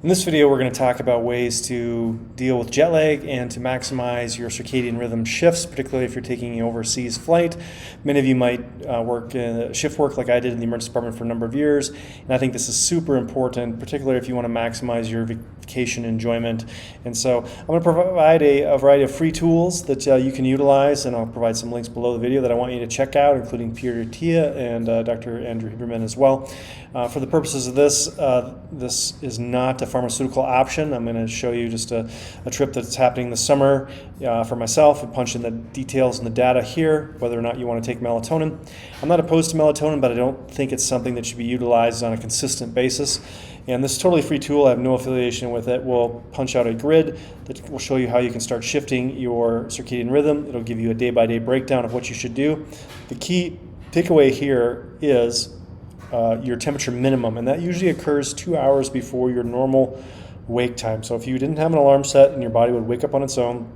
In this video, we're going to talk about ways to deal with jet lag and to maximize your circadian rhythm shifts, particularly if you're taking an overseas flight. Many of you might work shift work like I did in the emergency department for a number of years, and I think this is super important, particularly if you want to maximize your vacation enjoyment. And so I'm going to provide a variety of free tools that you can utilize, and I'll provide some links below the video that I want you to check out, including Peter Attia and Dr. Andrew Huberman as well. For the purposes of this, this is not a pharmaceutical option. I'm going to show you just a trip that's happening this summer for myself and punch in the details and the data here, whether or not you want to take melatonin. I'm not opposed to melatonin, but I don't think it's something that should be utilized on a consistent basis. And this is a totally free tool. I have no affiliation with it. We'll punch out a grid that will show you how you can start shifting your circadian rhythm. It'll give you a day-by-day breakdown of what you should do. The key takeaway here is your temperature minimum, and that usually occurs 2 hours before your normal wake time. So if you didn't have an alarm set and your body would wake up on its own,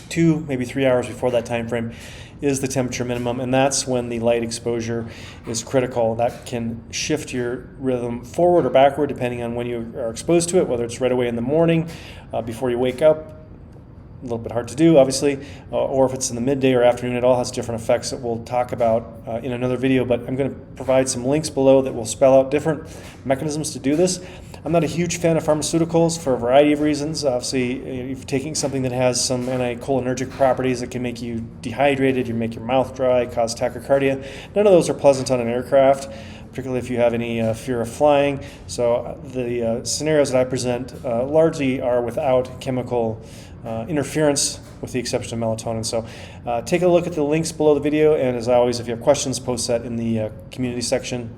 2, maybe 3 hours before that time frame is the temperature minimum, and that's when the light exposure is critical. That can shift your rhythm forward or backward depending on when you are exposed to it, whether it's right away in the morning before you wake up. A little bit hard to do, obviously, or if it's in the midday or afternoon. It all has different effects that we'll talk about in another video, but I'm going to provide some links below that will spell out different mechanisms to do this. I'm not a huge fan of pharmaceuticals for a variety of reasons. Obviously, if you're taking something that has some anticholinergic properties that can make you dehydrated, you make your mouth dry, cause tachycardia. None of those are pleasant on an aircraft, particularly if you have any fear of flying. So the scenarios that I present largely are without chemical interference, with the exception of melatonin. So take a look at the links below the video, and as always, if you have questions, post that in the community section.